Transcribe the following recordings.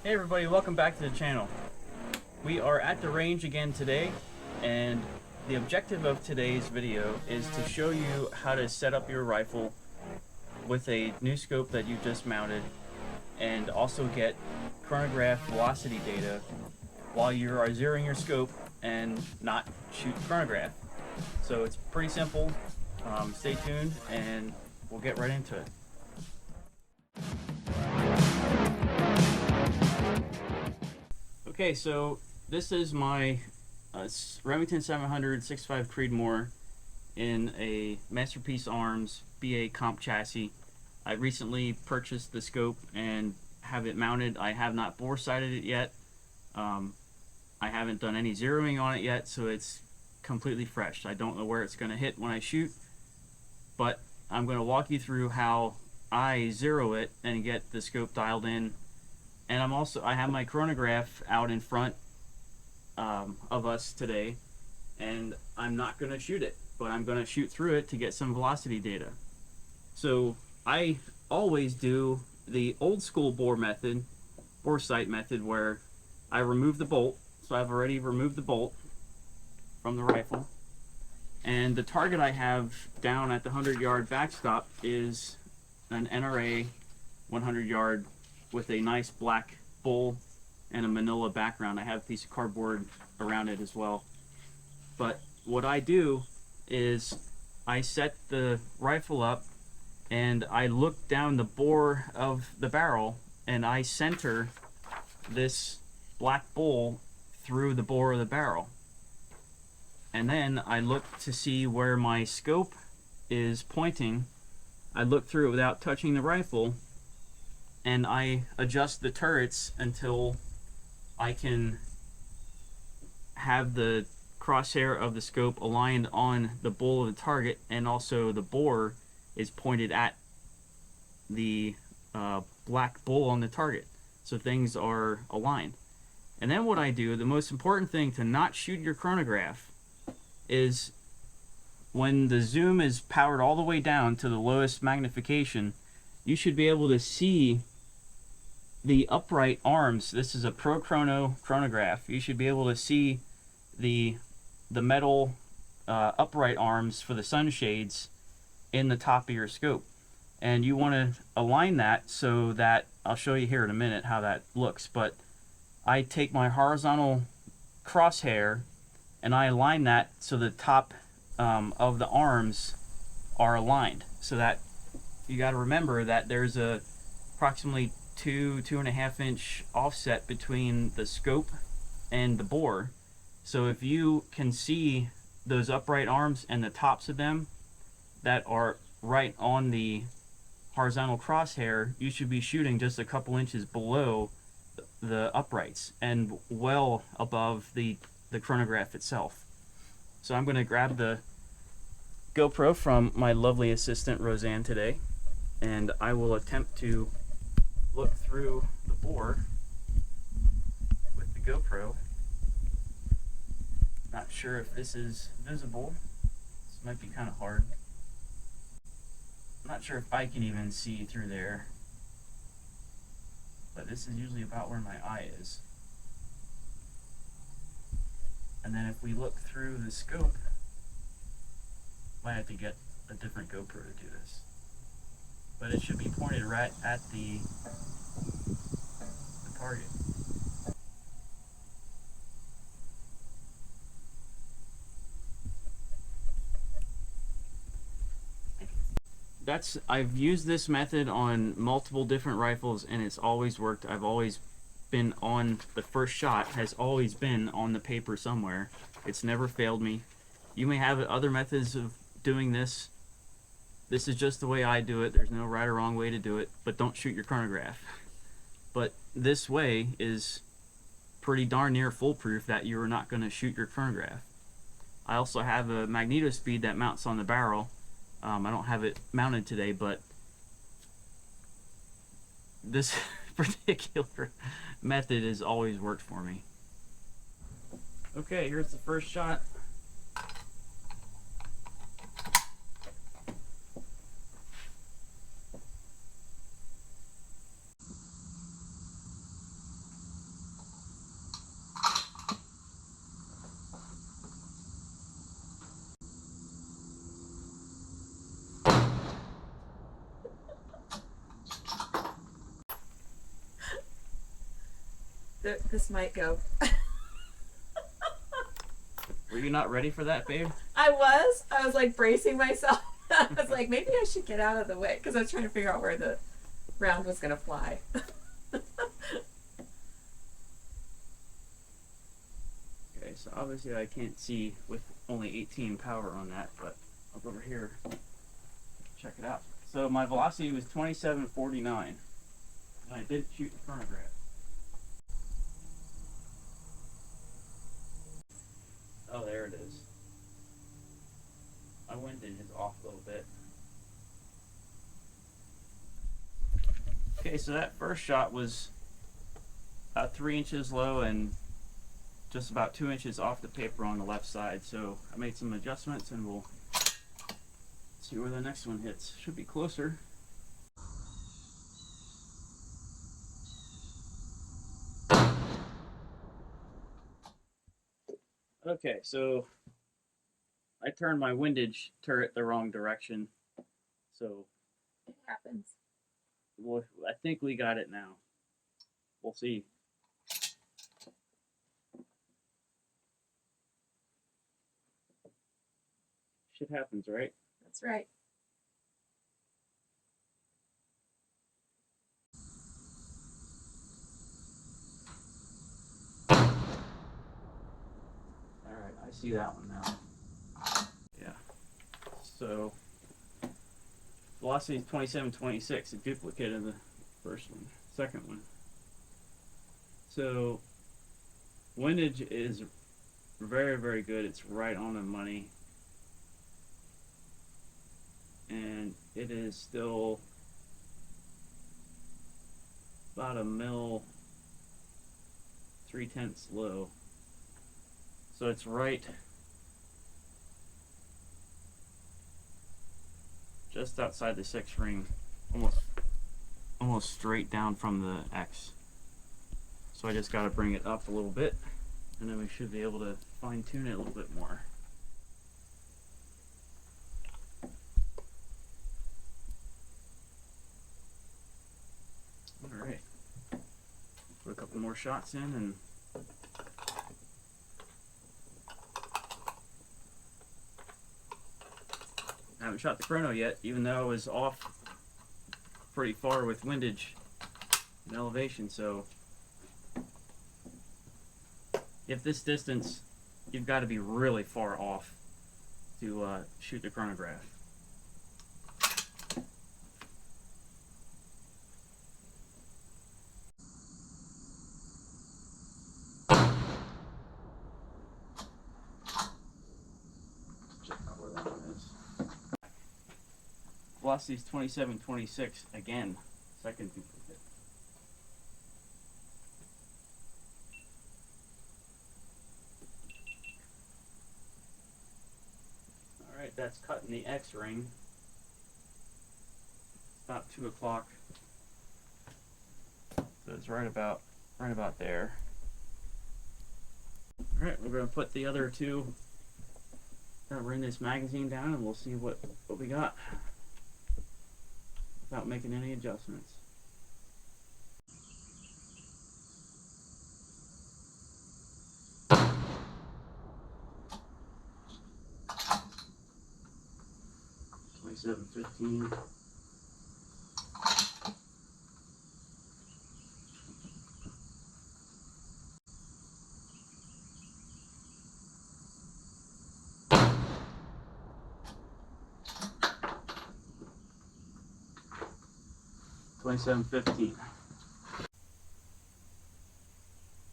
Hey everybody, welcome back to the channel. We are at the range again today, and the objective of today's video is to show you how to set up your rifle with a new scope that you just mounted, and also get chronograph velocity data while you are zeroing your scope and not shoot chronograph. So it's pretty simple. Stay tuned and we'll get right into it. Okay, so this is my Remington 700 6.5 Creedmoor in a Masterpiece Arms BA comp chassis. I recently purchased the scope and have it mounted. I have not bore sighted it yet. I haven't done any zeroing on it yet, so it's completely fresh. I don't know where it's going to hit when I shoot, but I'm going to walk you through how I zero it and get the scope dialed in. And I have my chronograph out in front of us today, and I'm not going to shoot it, but I'm going to shoot through it to get some velocity data. So I always do the old school bore sight method, where I remove the bolt. So I've already removed the bolt from the rifle, and the target I have down at the 100-yard backstop is an NRA 100-yard with a nice black bull and a manila background. I have a piece of cardboard around it as well. But what I do is I set the rifle up and I look down the bore of the barrel and I center this black bull through the bore of the barrel. And then I look to see where my scope is pointing. I look through it without touching the rifle, and I adjust the turrets until I can have the crosshair of the scope aligned on the bull of the target, and also the bore is pointed at the black bull on the target, so things are aligned. And then what I do, the most important thing to not shoot your chronograph, is when the zoom is powered all the way down to the lowest magnification, you should be able to see the upright arms. This is a ProChrono chronograph. You should be able to see the metal upright arms for the sunshades in the top of your scope. And you want to align that so that, I'll show you here in a minute how that looks, but I take my horizontal crosshair and I align that so the top of the arms are aligned. So that you got to remember that there's a approximately 2.5 inch offset between the scope and the bore. So if you can see those upright arms and the tops of them that are right on the horizontal crosshair, you should be shooting just a couple inches below the uprights and well above the chronograph itself. So I'm going to grab the GoPro from my lovely assistant Roseanne today, and I will attempt to look through the bore with the GoPro. Not sure if this is visible. This might be kind of hard. I'm not sure if I can even see through there, but this is usually about where my eye is. And then if we look through the scope, might have to get a different GoPro to do this, but it should be pointed right at the target. I've used this method on multiple different rifles and it's always worked. I've always been on, the first shot has always been on the paper somewhere. It's never failed me. You may have other methods of doing this. This is just the way I do it. There's no right or wrong way to do it, but don't shoot your chronograph. But this way is pretty darn near foolproof that you're not going to shoot your chronograph. I also have a magneto speed that mounts on the barrel. I don't have it mounted today, but this particular method has always worked for me. Okay, here's the first shot. This might go. Were you not ready for that, babe? I was like bracing myself. I was like, maybe I should get out of the way because I was trying to figure out where the round was going to fly. Okay, so obviously I can't see with only 18 power on that, but I'll go over here, check it out. So my velocity was 2749, and I did shoot the chronograph. Oh, there it is. My windage is off a little bit. Okay, so that first shot was about 3 inches low and just about 2 inches off the paper on the left side. So I made some adjustments and we'll see where the next one hits. Should be closer. Okay, so I turned my windage turret the wrong direction. So It happens. I think we got it now. We'll see. Shit happens, right? That's right. Alright, I see that one now. Yeah. So velocity is 2726, a duplicate of the first one, second one. So windage is very, very good. It's right on the money. And it is still about a mil 3/10 low. So it's right just outside the 6 ring, almost straight down from the X. So I just got to bring it up a little bit, and then we should be able to fine tune it a little bit more. All right, put a couple more shots in, and I haven't shot the chrono yet, even though I was off pretty far with windage and elevation. So if this distance, you've got to be really far off to shoot the chronograph. Check out where that one is. Velocity is 2726 again, second duplicate. Alright, that's cutting the X ring. It's about 2 o'clock. So it's right about there. Alright, we're gonna put the other two, gonna bring this magazine down and we'll see what we got without making any adjustments. $27.15. $27.15.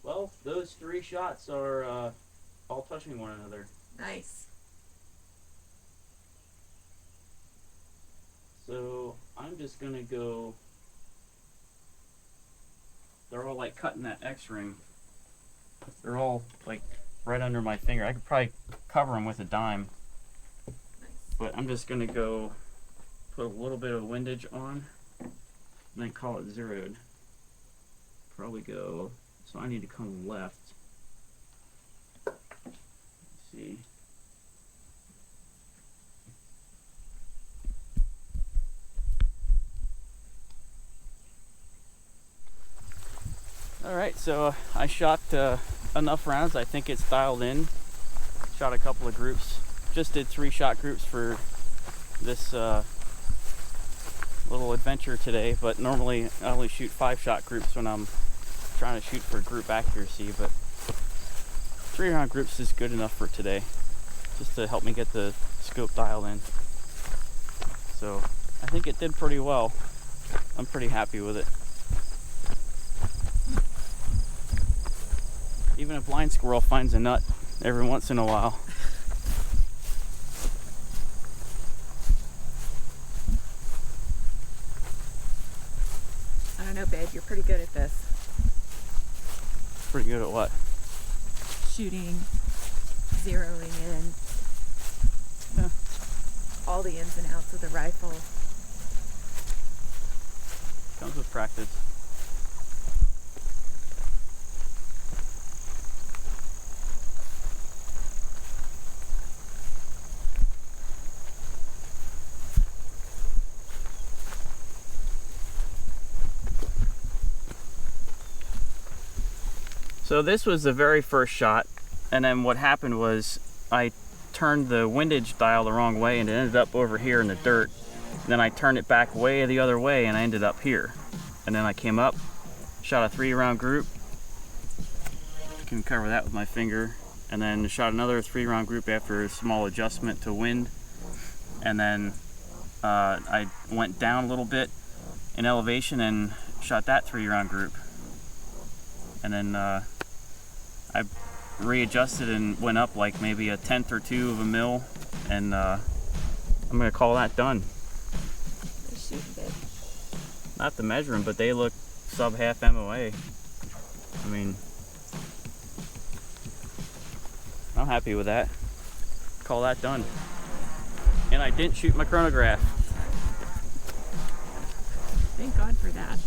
Well, those 3 shots are all touching one another. Nice. So I'm just gonna go. They're all like cutting that X ring. They're all like right under my finger. I could probably cover them with a dime. Nice. But I'm just gonna go put a little bit of windage on and then call it zeroed. Probably go, so I need to come left. Let's see. Alright, so I shot enough rounds. I think it's dialed in. Shot a couple of groups. Just did 3 shot groups for this little adventure today, but normally I only shoot 5 shot groups when I'm trying to shoot for group accuracy, but 3 round groups is good enough for today, just to help me get the scope dialed in. So I think it did pretty well. I'm pretty happy with it. Even a blind squirrel finds a nut every once in a while. I don't know, babe. You're pretty good at this. Pretty good at what? Shooting, zeroing in. Yeah. All the ins and outs of the rifle. Comes with practice. So this was the very first shot, and then what happened was I turned the windage dial the wrong way and it ended up over here in the dirt. And then I turned it back way the other way and I ended up here. And then I came up, shot a 3 round group. I can cover that with my finger. And then shot another 3 round group after a small adjustment to wind. And then I went down a little bit in elevation and shot that 3 round group. And then I readjusted and went up like maybe a 1/10 or 2 of a mil, and I'm gonna call that done. They're shooting good. Not to measure them, but they look sub half MOA. I mean, I'm happy with that. Call that done. And I didn't shoot my chronograph. Thank God for that.